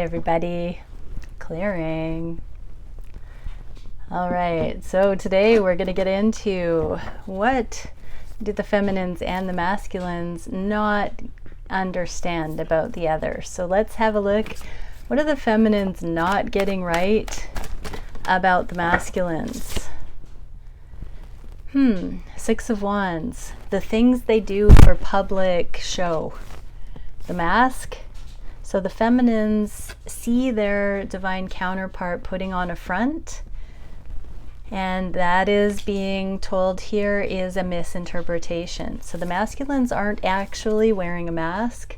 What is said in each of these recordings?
Everybody, clearing. All right, so today we're going to get into what do the feminines and the masculines not understand about the other. So let's have a look. What are the feminines not getting right about the masculines? Six of Wands. The things they do for public show. The mask. So the feminines see their divine counterpart putting on a front, and that is being told here is a misinterpretation. So the masculines aren't actually wearing a mask.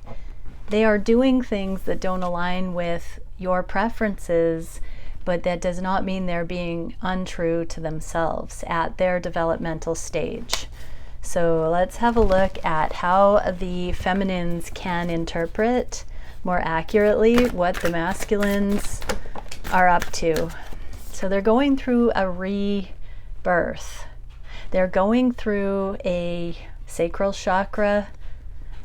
They are doing things that don't align with your preferences, but that does not mean they're being untrue to themselves at their developmental stage. So let's have a look at how the feminines can interpret more accurately what the masculines are up to. So they're going through a rebirth. They're going through a sacral chakra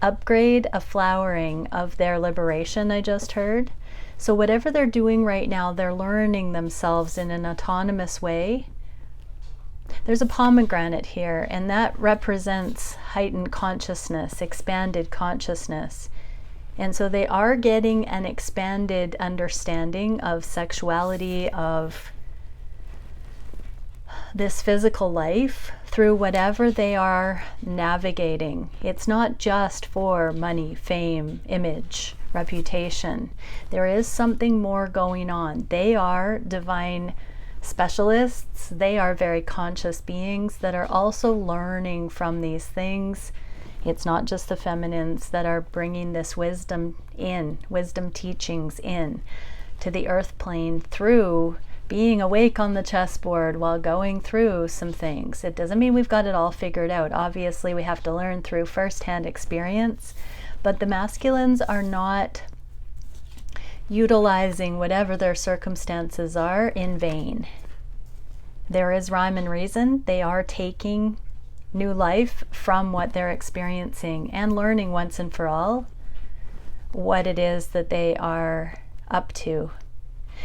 upgrade, a flowering of their liberation, I just heard. So whatever they're doing right now, they're learning themselves in an autonomous way. There's a pomegranate here, and that represents heightened consciousness, expanded consciousness. And so they are getting an expanded understanding of sexuality, of this physical life through whatever they are navigating. It's not just for money, fame, image, reputation. There is something more going on. They are divine specialists. They are very conscious beings that are also learning from these things. It's not just the feminines that are bringing this wisdom in, wisdom teachings in to the earth plane through being awake on the chessboard while going through some things. It doesn't mean we've got it all figured out. Obviously, we have to learn through firsthand experience, but the masculines are not utilizing whatever their circumstances are in vain. There is rhyme and reason. They are taking new life from what they're experiencing and learning once and for all what it is that they are up to.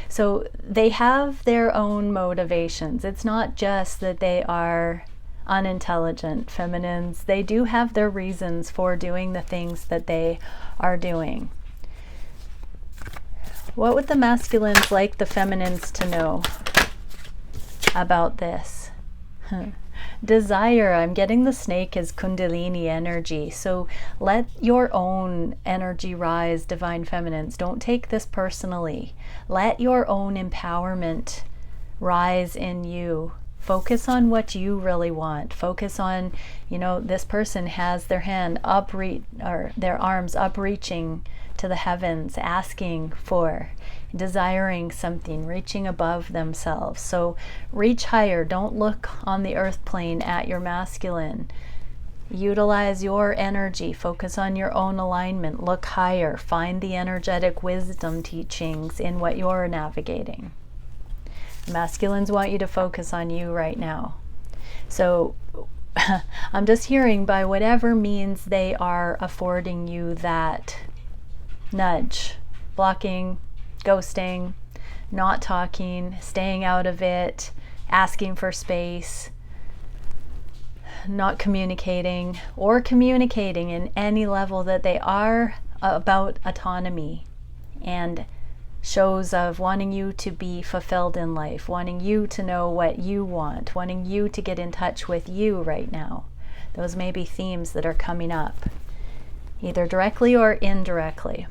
So they have their own motivations. It's not just that they are unintelligent feminines. They do have their reasons for doing the things that they are doing. What would the masculines like the feminines to know about this? Desire. I'm getting the snake as Kundalini energy. So let your own energy rise, divine feminines. Don't take this personally. Let your own empowerment rise in you. Focus on what you really want. Focus on, this person has their hand or their arms upreaching to the heavens, asking for, desiring something, reaching above themselves. So reach higher. Don't look on the earth plane at your masculine. Utilize your energy. Focus on your own alignment. Look higher. Find the energetic wisdom teachings in what you're navigating. The masculines want you to focus on you right now. So I'm just hearing, by whatever means they are affording you that nudge, blocking, ghosting, not talking, staying out of it, asking for space, not communicating, or communicating in any level that they are about autonomy and shows of wanting you to be fulfilled in life, wanting you to know what you want, wanting you to get in touch with you right now. Those may be themes that are coming up, either directly or indirectly.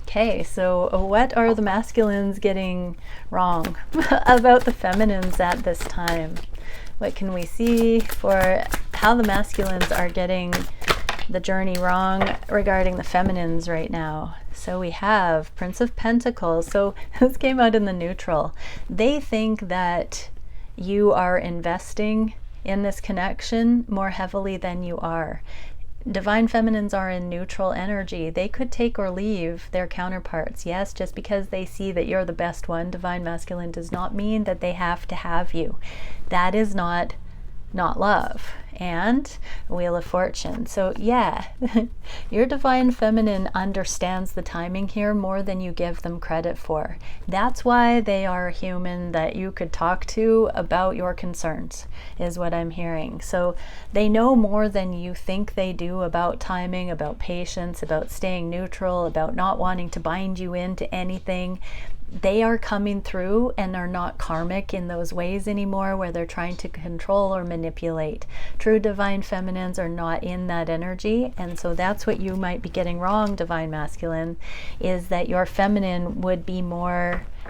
Okay, so what are the masculines getting wrong about the feminines at this time? What can we see for how the masculines are getting the journey wrong regarding the feminines right now? So we have Prince of Pentacles. So this came out in the neutral. They think that you are investing in this connection more heavily than you are. Divine feminines are in neutral energy. They could take or leave their counterparts. Yes, just because they see that you're the best one, divine masculine, does not mean that they have to have you. That is not not love. And Wheel of Fortune. So yeah, your divine feminine understands the timing here more than you give them credit for. That's why they are a human that you could talk to about your concerns, is what I'm hearing. So they know more than you think they do about timing, about patience, about staying neutral, about not wanting to bind you into anything. They are coming through and are not karmic in those ways anymore where they're trying to control or manipulate. True divine feminines are not in that energy, and so that's what you might be getting wrong, divine masculine, is that your feminine would be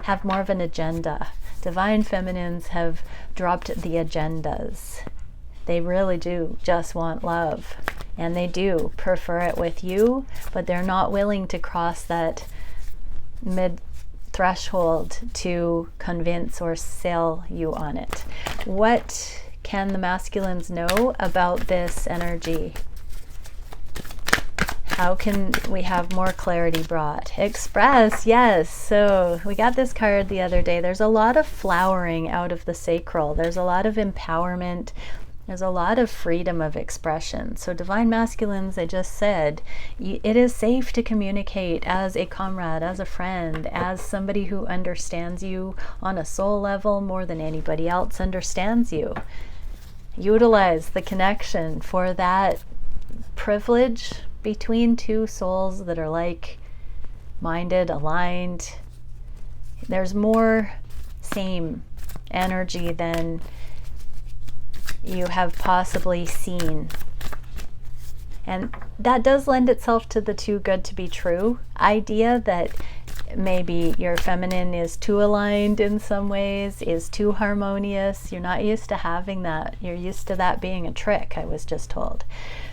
have more of an agenda. Divine feminines have dropped the agendas. They really do just want love, and they do prefer it with you, but they're not willing to cross that mid threshold to convince or sell you on it. What can the masculines know about this energy? How can we have more clarity brought? Express, yes. So we got this card the other day. There's a lot of flowering out of the sacral. There's a lot of empowerment. There's a lot of freedom of expression. So divine masculines, I just said, it is safe to communicate as a comrade, as a friend, as somebody who understands you on a soul level more than anybody else understands you. Utilize the connection for that privilege between two souls that are like-minded, aligned. There's more same energy than you have possibly seen. And that does lend itself to the too good to be true idea, that maybe your feminine is too aligned in some ways, is too harmonious. You're not used to having that. You're used to that being a trick, I was just told.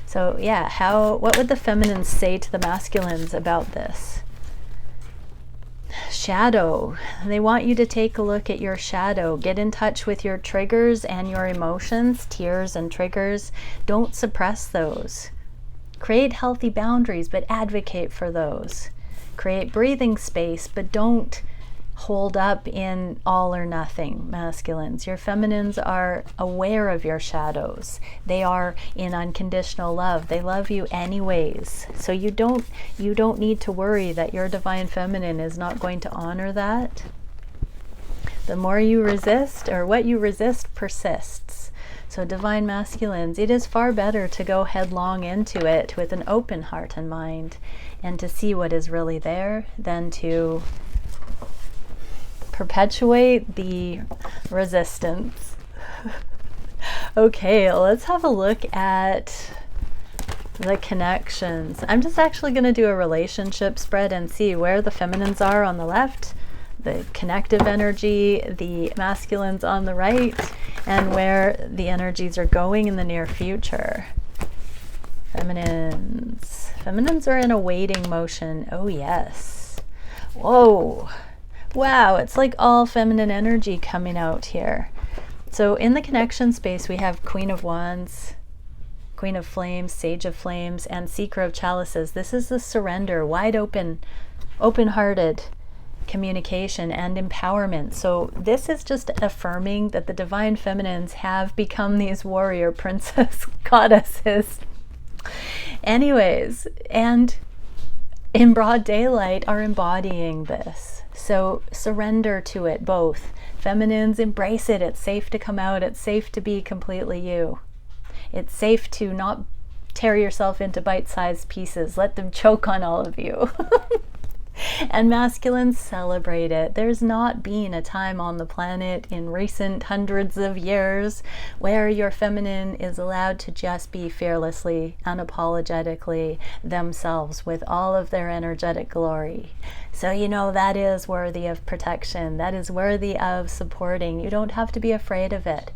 So yeah, what would the feminines say to the masculines about this? Shadow. They want you to take a look at your shadow. Get in touch with your triggers and your emotions, tears and triggers. Don't suppress those. Create healthy boundaries, but advocate for those. Create breathing space, but don't hold up in all or nothing, masculines. Your feminines are aware of your shadows. They are in unconditional love. They love you anyways. So you don't need to worry that your divine feminine is not going to honor that. The more you resist, or what you resist, persists. So divine masculines, it is far better to go headlong into it with an open heart and mind and to see what is really there than to perpetuate the resistance. Okay, let's have a look at the connections. I'm just actually going to do a relationship spread and see where the feminines are on the left, the connective energy, the masculines on the right, and where the energies are going in the near future. Feminines. Feminines are in a waiting motion. Oh yes. Whoa. Wow, it's like all feminine energy coming out here. So in the connection space, we have Queen of Wands, Queen of Flames, Sage of Flames, and Seeker of Chalices. This is the surrender, wide open, open-hearted communication and empowerment. So this is just affirming that the divine feminines have become these warrior princess goddesses. Anyways, and in broad daylight are embodying this. So surrender to it, both. Feminines, embrace it. It's safe to come out. It's safe to be completely you. It's safe to not tear yourself into bite-sized pieces. Let them choke on all of you. And masculines, celebrate it. There's not been a time on the planet in recent hundreds of years where your feminine is allowed to just be fearlessly, unapologetically themselves with all of their energetic glory. So you know that is worthy of protection. That is worthy of supporting. You don't have to be afraid of it.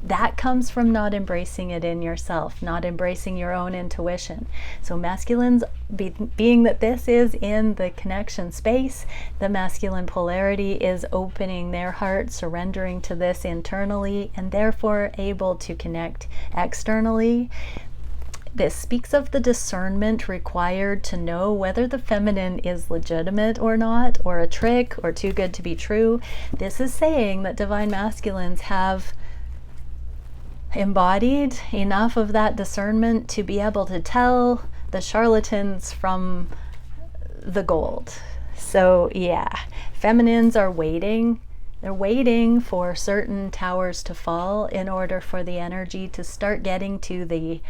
That comes from not embracing it in yourself, not embracing your own intuition. So masculines, being that this is in the connection space, the masculine polarity is opening their heart, surrendering to this internally, and therefore able to connect externally. This speaks of the discernment required to know whether the feminine is legitimate or not, or a trick, or too good to be true. This is saying that divine masculines have embodied, enough of that discernment to be able to tell the charlatans from the gold. So yeah, feminines are waiting. They're waiting for certain towers to fall in order for the energy to start getting to the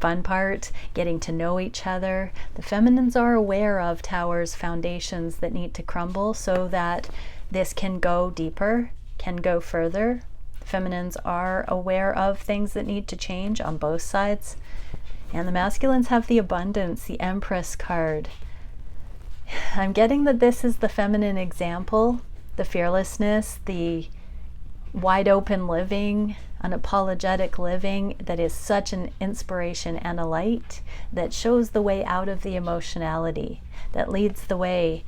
fun part, getting to know each other. The feminines are aware of towers, foundations that need to crumble so that this can go deeper, can go further. Feminines are aware of things that need to change on both sides. And the masculines have the abundance, the Empress card. I'm getting that this is the feminine example, the fearlessness, the wide open living, unapologetic living that is such an inspiration and a light that shows the way out of the emotionality, that leads the way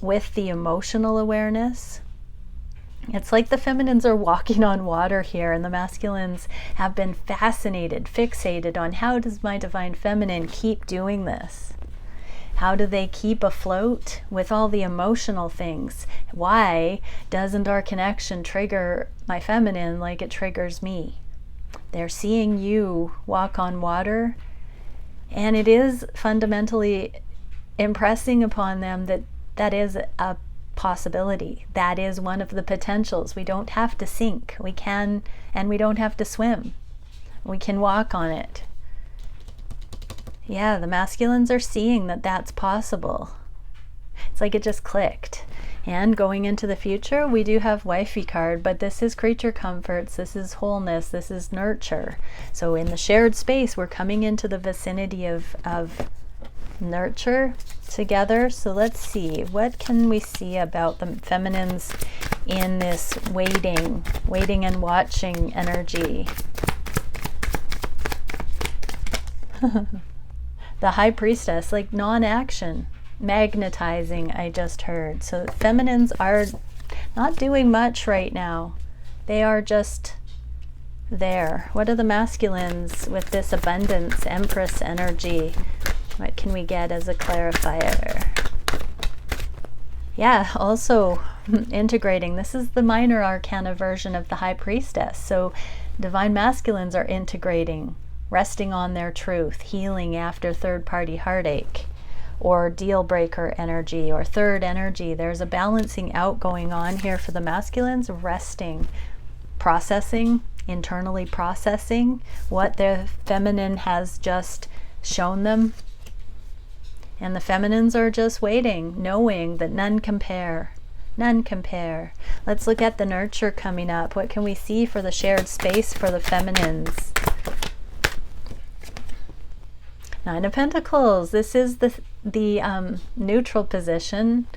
with the emotional awareness. It's like the feminines are walking on water here, and the masculines have been fascinated, fixated on how does my divine feminine keep doing this? How do they keep afloat with all the emotional things? Why doesn't our connection trigger my feminine like it triggers me? They're seeing you walk on water, and it is fundamentally impressing upon them that that is a possibility. That is one of the potentials. We don't have to sink. We can, and we don't have to swim. We can walk on it. Yeah, the masculines are seeing that that's possible. It's like it just clicked. And going into the future, we do have wifey card, but this is creature comforts, this is wholeness, this is nurture. So in the shared space, we're coming into the vicinity of nurture together. So let's see, what can we see about the feminines in this waiting and watching energy? The High Priestess, like non-action, magnetizing, I just heard. So feminines are not doing much right now. They are just there. What are the masculines with this abundance, Empress energy? What can we get as a clarifier? Yeah, also integrating. This is the minor arcana version of the High Priestess. So divine masculines are integrating, resting on their truth, healing after third-party heartache, or deal breaker energy, or third energy. There's a balancing out going on here for the masculines, resting, processing, internally processing what their feminine has just shown them. And the feminines are just waiting, knowing that none compare. None compare. Let's look at the nurture coming up. What can we see for the shared space for the feminines? Nine of Pentacles. This is the neutral position.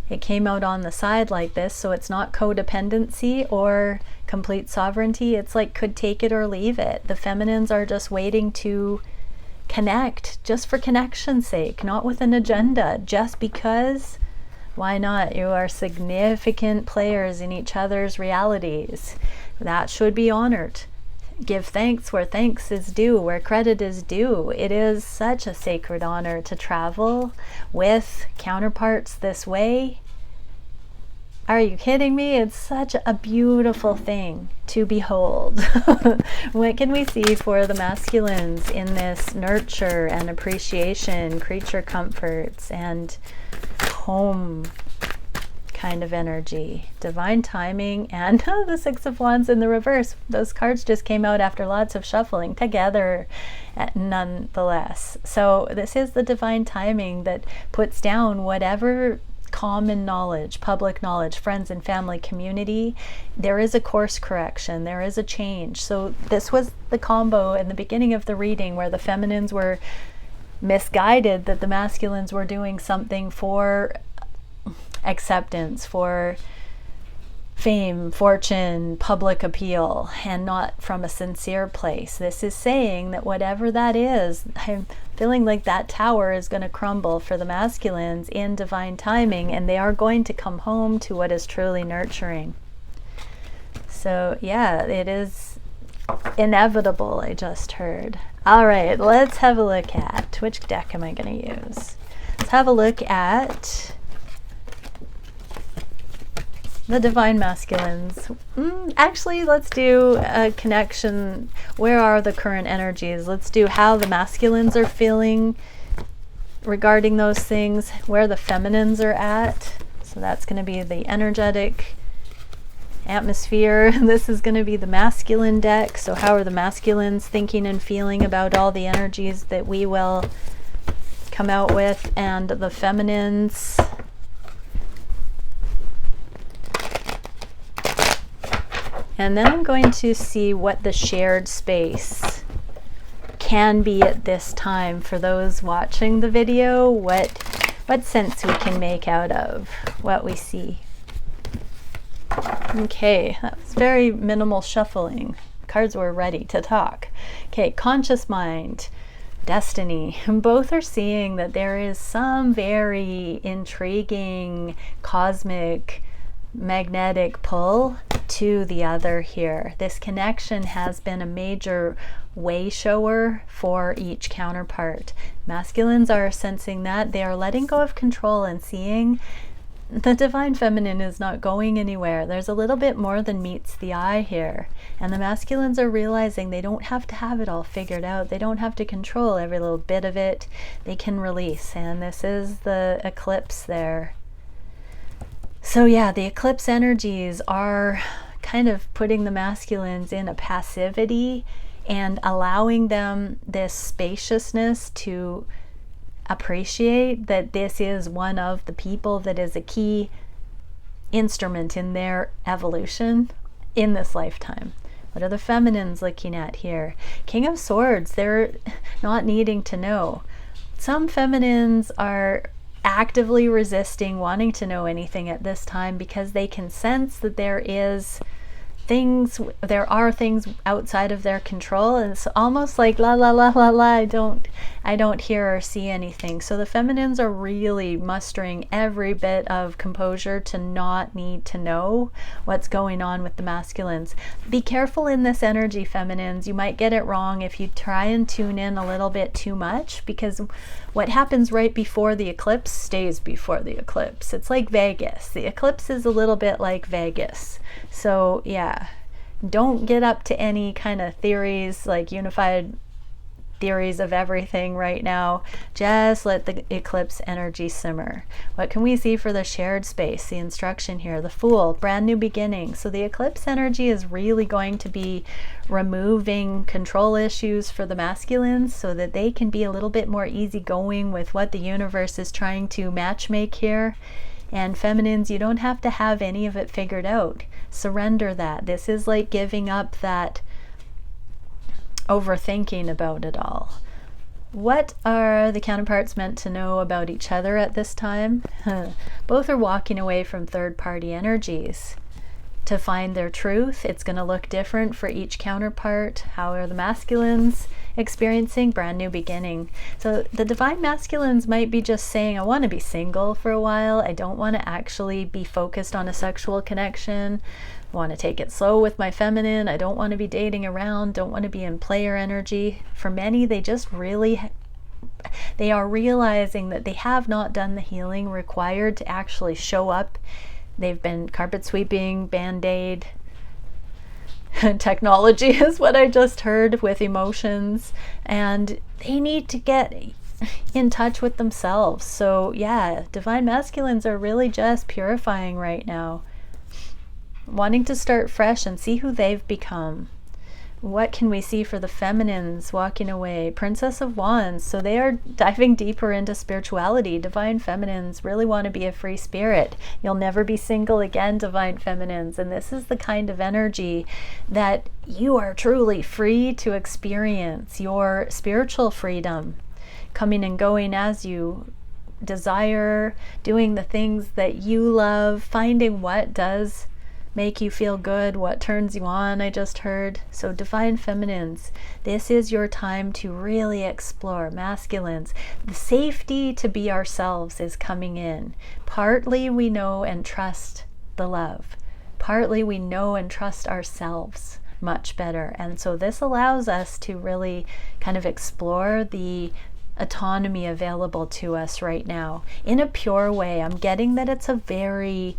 It came out on the side like this, so it's not codependency or complete sovereignty. It's like could take it or leave it. The feminines are just waiting to connect, just for connection's sake, not with an agenda, just because. Why not? You are significant players in each other's realities. That should be honored. Give thanks where thanks is due, where credit is due. It is such a sacred honor to travel with counterparts this way. Are you kidding me? It's such a beautiful thing to behold. What can we see for the masculines in this nurture and appreciation, creature comforts, and home kind of energy? Divine timing and the Six of Wands in the reverse. Those cards just came out after lots of shuffling together nonetheless. So this is the divine timing that puts down whatever common knowledge, public knowledge, friends and family, community. There is a course correction, there is a change. So this was the combo in the beginning of the reading where the feminines were misguided that the masculines were doing something for acceptance, for fame, fortune, public appeal, and not from a sincere place. This is saying that whatever that is, I'm feeling like that tower is going to crumble for the masculines in divine timing, and they are going to come home to what is truly nurturing. So yeah, it is inevitable, I just heard. All right, let's have a look at, which deck am I going to use? Let's have a look at The divine masculines. Actually, let's do a connection. Where are the current energies? Let's do how the masculines are feeling regarding those things, where the feminines are at. So that's going to be the energetic atmosphere. This is going to be the masculine deck. So how are the masculines thinking and feeling about all the energies that we will come out with, and the feminines. And then I'm going to see what the shared space can be at this time for those watching the video, what sense we can make out of what we see. Okay, that was very minimal shuffling. Cards were ready to talk. Okay, conscious mind, destiny. Both are seeing that there is some very intriguing cosmic magnetic pull to the other here. This connection has been a major way shower for each counterpart. Masculines are sensing that. They are letting go of control and seeing the divine feminine is not going anywhere. There's a little bit more than meets the eye here. And the masculines are realizing they don't have to have it all figured out. They don't have to control every little bit of it. They can release. And this is the eclipse there. So yeah, the eclipse energies are kind of putting the masculines in a passivity and allowing them this spaciousness to appreciate that this is one of the people that is a key instrument in their evolution in this lifetime. What are the feminines looking at here? King of Swords, they're not needing to know. Some feminines are actively resisting wanting to know anything at this time because they can sense that there are things outside of their control, and it's almost like la la la la la, I don't hear or see anything. So the feminines are really mustering every bit of composure to not need to know what's going on with the masculines. Be careful in this energy, feminines. You might get it wrong if you try and tune in a little bit too much, because what happens right before the eclipse stays before the eclipse. It's like Vegas. The eclipse is a little bit like Vegas. So yeah, don't get up to any kind of theories, like unified theories of everything right now. Just let the eclipse energy simmer. What can we see for the shared space? The instruction here, the Fool, brand new beginning. So the eclipse energy is really going to be removing control issues for the masculines so that they can be a little bit more easygoing with what the universe is trying to matchmake here. And feminines, you don't have to have any of it figured out. Surrender that. This is like giving up that overthinking about it all. What are the counterparts meant to know about each other at this time? Both are walking away from third-party energies to find their truth. It's going to look different for each counterpart. How are the masculines experiencing? Brand new beginning. So the divine masculines might be just saying, I want to be single for a while. I don't want to actually be focused on a sexual connection. I want to take it slow with my feminine. I don't want to be dating around, don't want to be in player energy. For many, they just really, they are realizing that they have not done the healing required to actually show up. They've been carpet sweeping, band-aid. Technology is what I just heard with emotions. And they need to get in touch with themselves. So yeah, divine masculines are really just purifying right now, wanting to start fresh and see who they've become. What can we see for the feminines walking away? Princess of Wands. So they are diving deeper into spirituality. Divine feminines really want to be a free spirit. You'll never be single again, divine feminines. And this is the kind of energy that you are truly free to experience your spiritual freedom, coming and going as you desire, doing the things that you love, finding what does make you feel good, what turns you on, I just heard. So divine feminines, this is your time to really explore. Masculines, the safety to be ourselves is coming in. Partly we know and trust the love. Partly we know and trust ourselves much better. And so this allows us to really kind of explore the autonomy available to us right now in a pure way. I'm getting that it's a very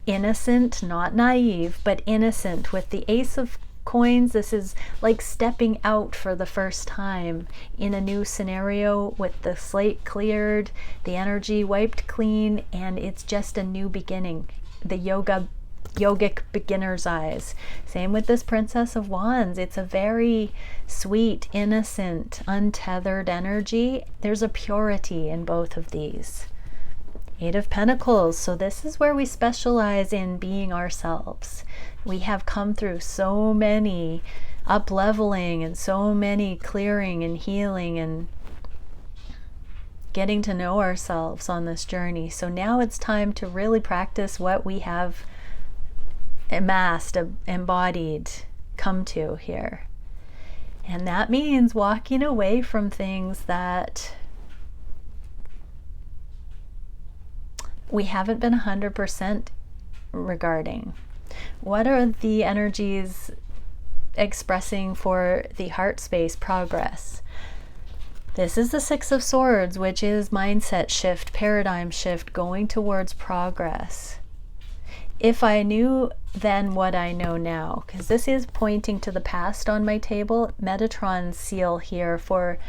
innocent, not naive, but innocent. With the Ace of Coins, this is like stepping out for the first time in a new scenario, with the slate cleared, the energy wiped clean, and it's just a new beginning. The yogic beginner's eyes. Same with this Princess of Wands. It's a very sweet, innocent, untethered energy. There's a purity in both of these. Eight of Pentacles. So this is where we specialize in being ourselves. We have come through so many up-leveling and so many clearing and healing and getting to know ourselves on this journey. So now it's time to really practice what we have amassed, embodied, come to here. And that means walking away from things that we haven't been 100% regarding. What are the energies expressing for the heart space progress? This is the Six of Swords, which is mindset shift, paradigm shift, going towards progress. If I knew then what I know now, because this is pointing to the past on my table, Metatron's seal here for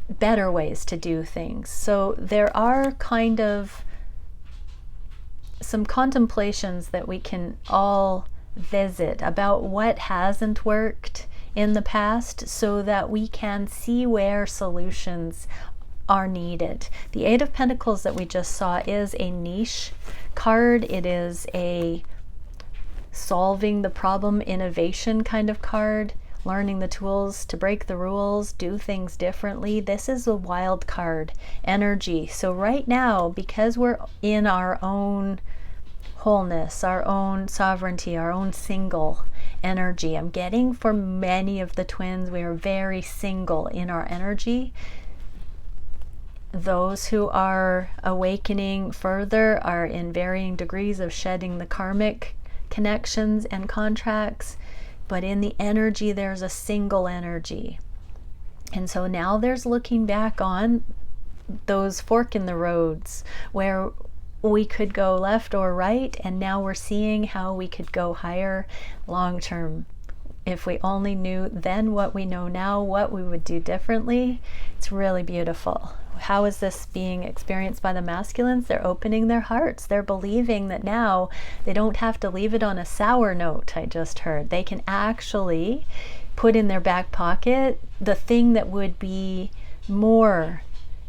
better ways to do things. So there are kind of some contemplations that we can all visit about what hasn't worked in the past, so that we can see where solutions are needed. The Eight of Pentacles that we just saw is a niche card. It is a solving the problem, innovation kind of card, learning the tools to break the rules, do things differently. This is a wild card energy. So right now, because we're in our own wholeness, our own sovereignty, our own single energy, I'm getting for many of the twins, we are very single in our energy. Those who are awakening further are in varying degrees of shedding the karmic connections and contracts, but in the energy there's a single energy. And so now there's looking back on those fork in the roads where we could go left or right, and now we're seeing how we could go higher long term. If we only knew then what we know now, what we would do differently. It's really beautiful. How is this being experienced by the masculines? They're opening their hearts. They're believing that now they don't have to leave it on a sour note, I just heard. They can actually put in their back pocket the thing that would be more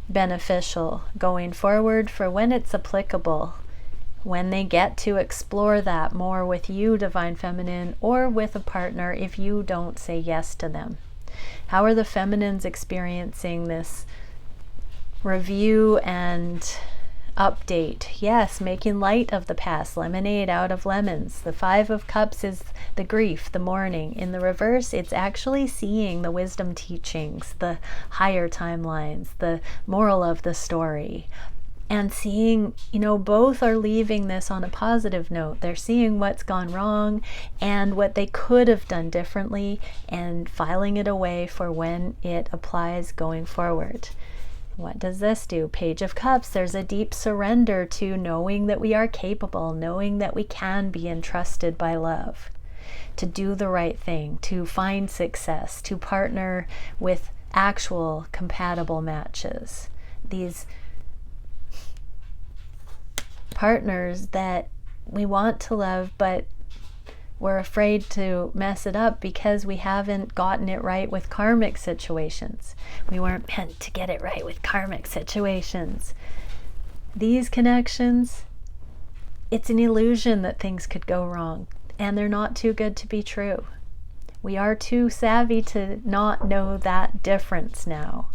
beneficial going forward for when it's applicable, when they get to explore that more with you, Divine Feminine, or with a partner if you don't say yes to them. How are the feminines experiencing this review and update? Yes, making light of the past, lemonade out of lemons. The Five of Cups is the grief, the mourning. In the reverse, it's actually seeing the wisdom teachings, the higher timelines, the moral of the story, and seeing, you know, both are leaving this on a positive note. They're seeing what's gone wrong and what they could have done differently and filing it away for when it applies going forward. What does this do? Page of Cups. There's a deep surrender to knowing that we are capable, knowing that we can be entrusted by love, to do the right thing, to find success, to partner with actual compatible matches. These partners that we want to love, but we're afraid to mess it up because we haven't gotten it right with karmic situations. We weren't meant to get it right with karmic situations. These connections, it's an illusion that things could go wrong, and they're not too good to be true. We are too savvy to not know that difference now.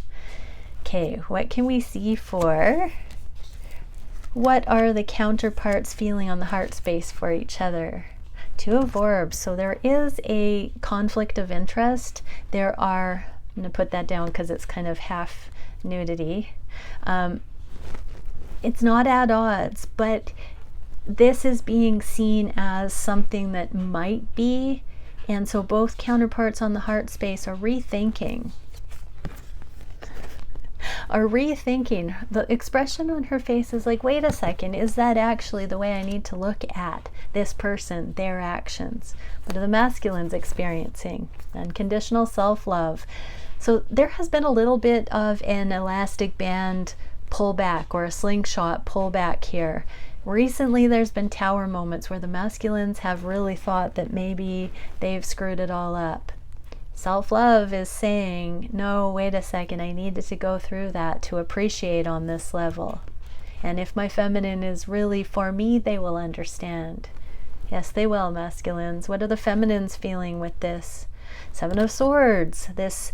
Okay, what can we see for? What are the counterparts feeling on the heart space for each other? Two of Orbs. So there is a conflict of interest. There are, I'm going to put that down because it's kind of half nudity. It's not at odds, but this is being seen as something that might be. And so both counterparts on the heart space are rethinking. are rethinking. The expression on her face is like, wait a second, is that actually the way I need to look at this person, their actions? What are the masculines experiencing? Unconditional self-love. So there has been a little bit of an elastic band pullback or a slingshot pullback here. Recently there's been tower moments where the masculines have really thought that maybe they've screwed it all up. Self-love is saying, no, wait a second, I needed to go through that to appreciate on this level. And if my feminine is really for me, they will understand. Yes, they will, masculines. What are the feminines feeling with this? Seven of Swords, this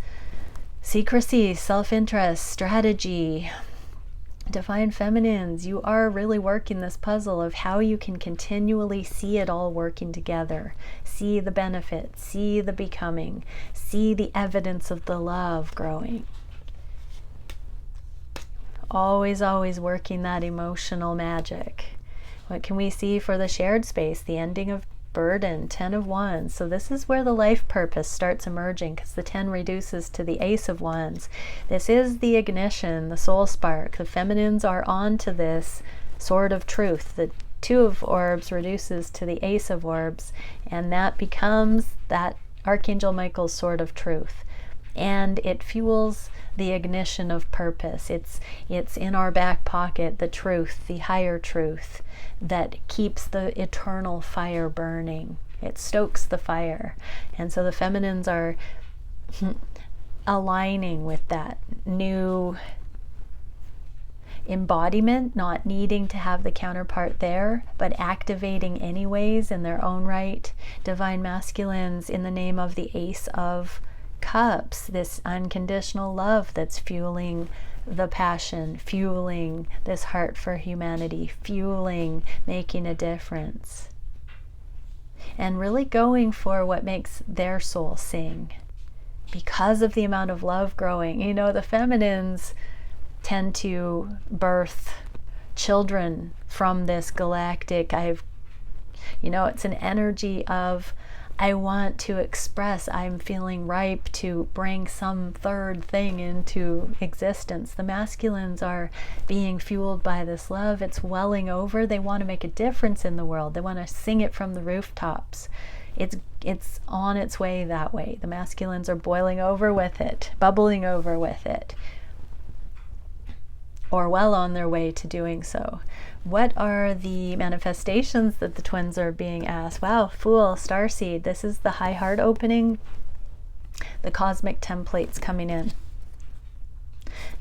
secrecy, self-interest, strategy. Divine feminines, you are really working this puzzle of how you can continually see it all working together. See the benefit, see the becoming, see the evidence of the love growing. Always, always working that emotional magic. What can we see for the shared space? The ending of burden, 10 of Wands. So this is where the life purpose starts emerging, because the 10 reduces to the Ace of Wands. This is the ignition, the soul spark. The feminines are on to this sword of truth. The 2 of Orbs reduces to the Ace of Orbs, and that becomes that Archangel Michael's sword of truth. And it fuels the ignition of purpose. It's in our back pocket, the truth, the higher truth that keeps the eternal fire burning. It stokes the fire. And so the feminines are aligning with that new embodiment, not needing to have the counterpart there, but activating anyways in their own right. Divine masculines, in the name of the Ace of Cups, this unconditional love that's fueling the passion, fueling this heart for humanity, fueling making a difference, and really going for what makes their soul sing because of the amount of love growing. You know, the feminines tend to birth children from this galactic, it's an energy of, I want to express, I'm feeling ripe to bring some third thing into existence. The masculines are being fueled by this love. It's welling over. They want to make a difference in the world. They want to sing it from the rooftops. It's on its way that way. The masculines are boiling over with it, bubbling over with it, or well on their way to doing so. What are the manifestations that the twins are being asked? Wow, Fool, Starseed, this is the high heart opening, the cosmic templates coming in.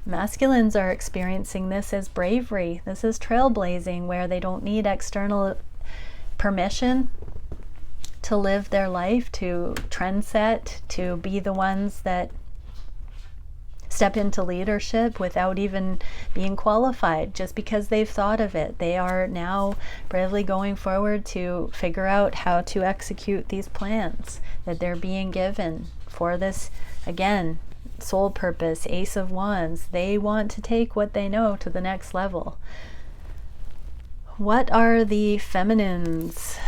Masculines are experiencing this as bravery. This is trailblazing, where they don't need external permission to live their life, to trendset, to be the ones that step into leadership without even being qualified, just because they've thought of it. They are now bravely going forward to figure out how to execute these plans that they're being given for this, again, soul purpose, Ace of Wands. They want to take what they know to the next level. What are the feminines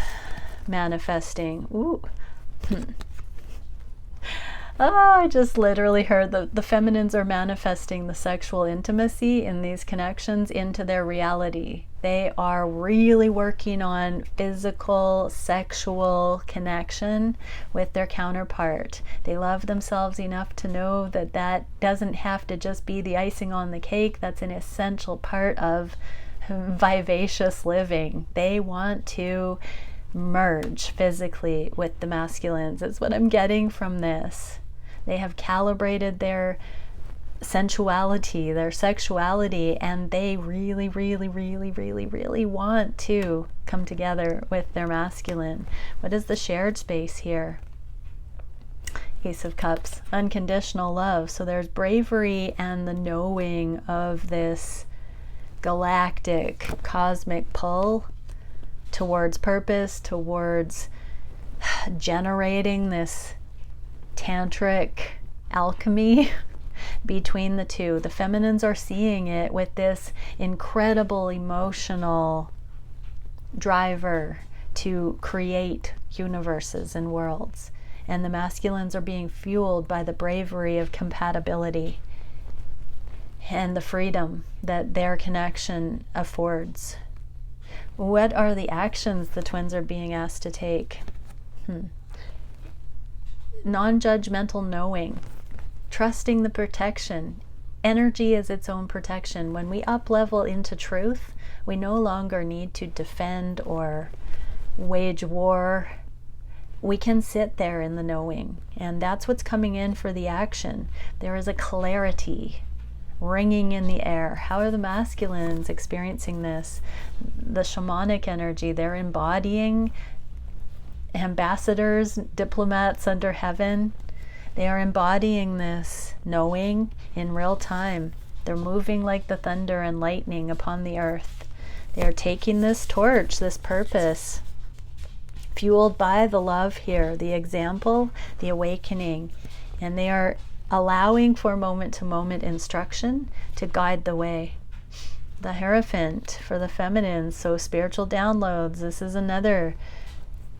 manifesting? Ooh. Oh, I just literally heard the feminines are manifesting the sexual intimacy in these connections into their reality. They are really working on physical, sexual connection with their counterpart. They love themselves enough to know that that doesn't have to just be the icing on the cake. That's an essential part of vivacious living. They want to merge physically with the masculines. Is what I'm getting from this. They have calibrated their sensuality, their sexuality, and they really, really, really, really, really want to come together with their masculine. What is the shared space here? Ace of Cups, unconditional love. So there's bravery and the knowing of this galactic cosmic pull towards purpose, towards generating this tantric alchemy between the two. The feminines are seeing it with this incredible emotional driver to create universes and worlds, and the masculines are being fueled by the bravery of compatibility. and the freedom that their connection affords. What are the actions the twins are being asked to take? Non-judgmental knowing, trusting the protection. Energy is its own protection. When we up level into truth, we no longer need to defend or wage war. We can sit there in the knowing, and that's what's coming in for the action. There is a clarity ringing in the air. How are the masculines experiencing this? The shamanic energy, they're embodying ambassadors, diplomats under heaven. They are embodying this knowing in real time. They're moving like the thunder and lightning upon the earth. They are taking this torch, this purpose, fueled by the love here, the example, the awakening, and they are allowing for moment-to-moment instruction to guide the way. The Hierophant for the feminines, so spiritual downloads. This is another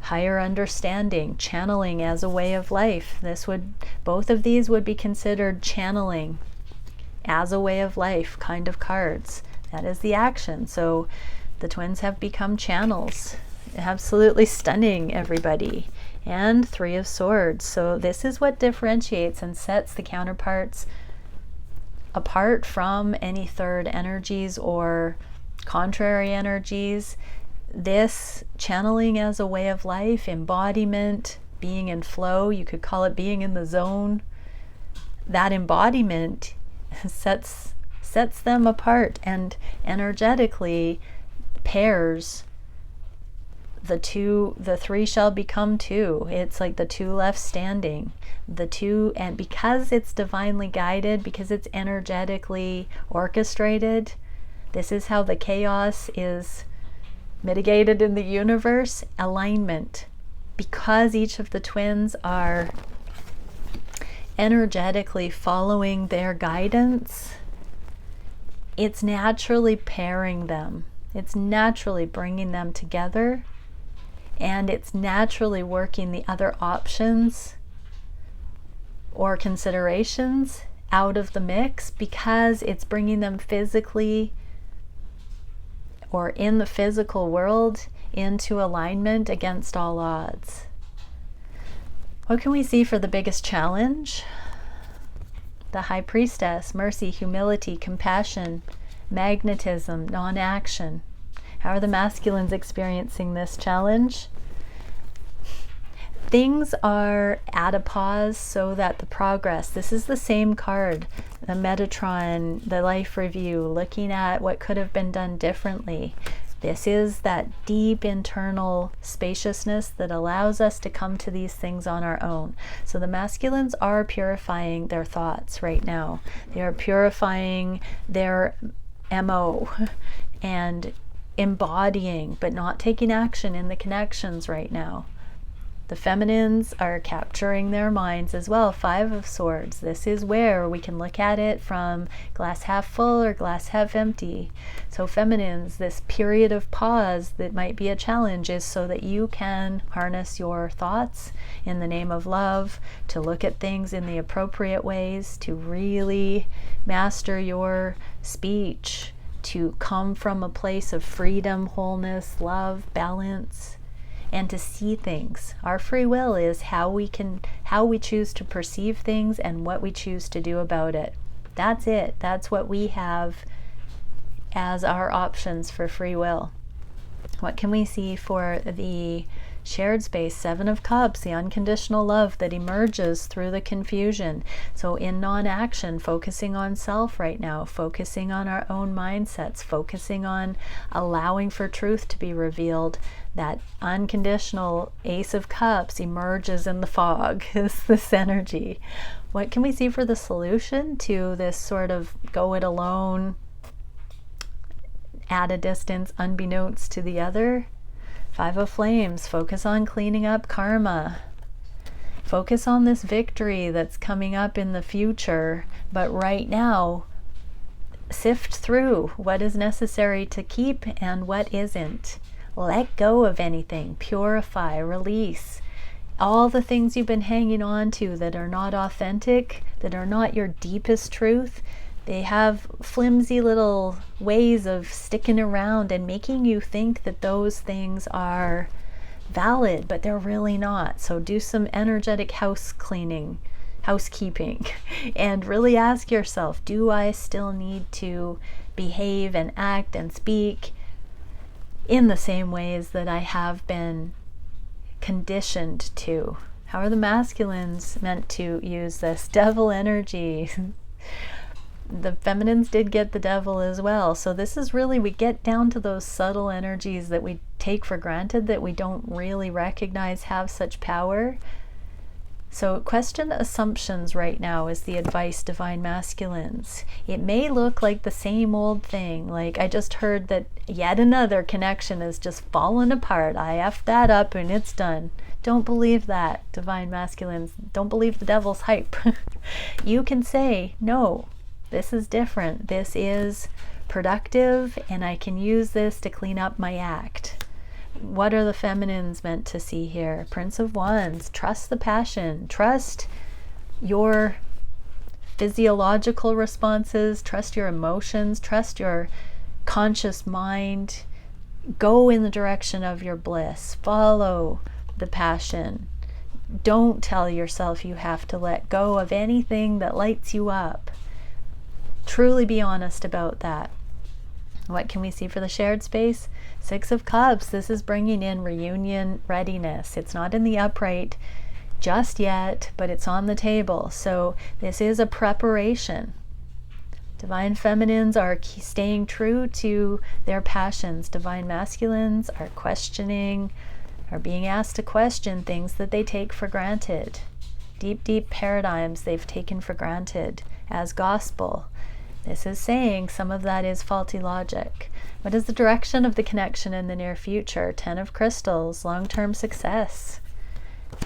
higher understanding, channeling as a way of life. Both of these would be considered channeling as a way of life kind of cards. That is the action. So the twins have become channels. Absolutely stunning, everybody. And Three of Swords. So this is what differentiates and sets the counterparts apart from any third energies or contrary energies. This channeling as a way of life, embodiment, being in flow, you could call it being in the zone. That embodiment sets them apart and energetically pairs the three shall become two. It's like the two left standing. The two, and because it's divinely guided, because it's energetically orchestrated, this is how the chaos is mitigated in the universe. Alignment. Because each of the twins are energetically following their guidance, it's naturally pairing them. It's naturally bringing them together. And it's naturally working the other options or considerations out of the mix, because it's bringing them physically or in the physical world into alignment against all odds. What can we see for the biggest challenge? The High Priestess, mercy, humility, compassion, magnetism, non-action. How are the masculines experiencing this challenge? Things are at a pause so that the progress, this is the same card, the Metatron, the life review, looking at what could have been done differently. This is that deep internal spaciousness that allows us to come to these things on our own. So the masculines are purifying their thoughts right now. They are purifying their MO and embodying, but not taking action in the connections right now. The feminines are capturing their minds as well. Five of Swords. This is where we can look at it from glass half full or glass half empty. So feminines, this period of pause that might be a challenge is so that you can harness your thoughts in the name of love, to look at things in the appropriate ways, to really master your speech, to come from a place of freedom, wholeness, love, balance, and to see things. Our free will is how we choose to perceive things and what we choose to do about it. That's it. That's what we have as our options for free will. What can we see for the shared space? Seven of Cups, the unconditional love that emerges through the confusion. So in non-action, focusing on self right now, focusing on our own mindsets, focusing on allowing for truth to be revealed. That unconditional Ace of Cups emerges in the fog, is this energy. What can we see for the solution to this sort of go it alone, at a distance, unbeknownst to the other? Five of Flames, focus on cleaning up karma. Focus on this victory that's coming up in the future, but right now, sift through what is necessary to keep and what isn't. Let go of anything, purify, release. All the things you've been hanging on to that are not authentic, that are not your deepest truth, They have flimsy little ways of sticking around and making you think that those things are valid, but they're really not. So do some energetic housekeeping, and really ask yourself, do I still need to behave and act and speak in the same ways that I have been conditioned to? How are the masculines meant to use this? Devil energy. The feminines did get the devil as well. So this is really, we get down to those subtle energies that we take for granted, that we don't really recognize have such power. So question assumptions right now is the advice, divine masculines. It may look like the same old thing. Like I just heard that yet another connection is just falling apart. I effed that up and it's done. Don't believe that, divine masculines. Don't believe the devil's hype. You can say, no, this is different. This is productive, and I can use this to clean up my act. What are the feminines meant to see here? Prince of Wands. Trust the passion. Trust your physiological responses. Trust your emotions. Trust your conscious mind. Go in the direction of your bliss. Follow the passion. Don't tell yourself you have to let go of anything that lights you up. Truly be honest about that. What can we see for the shared space? Six of Cups. This is bringing in reunion readiness. It's not in the upright just yet, but it's on the table. So this is a preparation. Divine feminines are staying true to their passions. Divine masculines are questioning, are being asked to question things that they take for granted. Deep, deep paradigms they've taken for granted as gospel. This is saying some of that is faulty logic. What is the direction of the connection in the near future? 10 of Crystals, long-term success.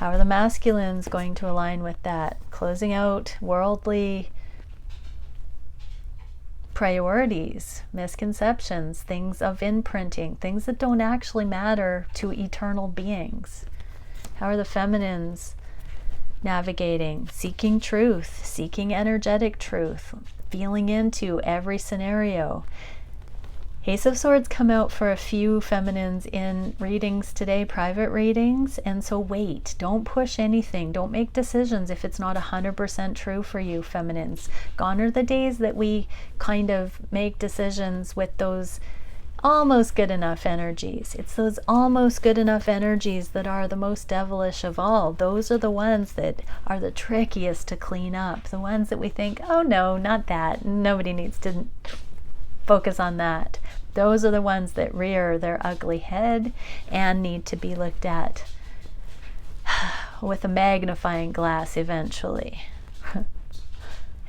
How are the masculines going to align with that? Closing out worldly priorities, misconceptions, things of imprinting, things that don't actually matter to eternal beings. How are the feminines navigating? Seeking truth, seeking energetic truth, feeling into every scenario. Ace of Swords come out for a few feminines in readings today, private readings, and so wait. Don't push anything. Don't make decisions if it's not 100% true for you, feminines. Gone are the days that we kind of make decisions with those almost good enough energies. It's those almost good enough energies that are the most devilish of all. Those are the ones that are the trickiest to clean up. The ones that we think, oh no, not that. Nobody needs to focus on that. Those are the ones that rear their ugly head and need to be looked at with a magnifying glass eventually.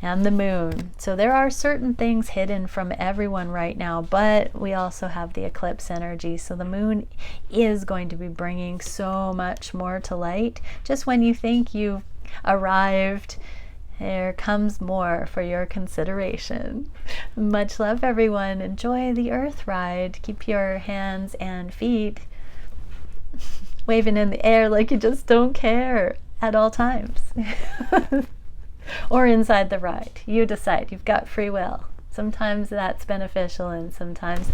And the moon. So there are certain things hidden from everyone right now, but we also have the eclipse energy. So the moon is going to be bringing so much more to light. Just when you think you've arrived, there comes more for your consideration. Much love, everyone. Enjoy the earth ride. Keep your hands and feet waving in the air like you just don't care at all times. Or inside the ride. You decide. You've got free will. Sometimes that's beneficial and sometimes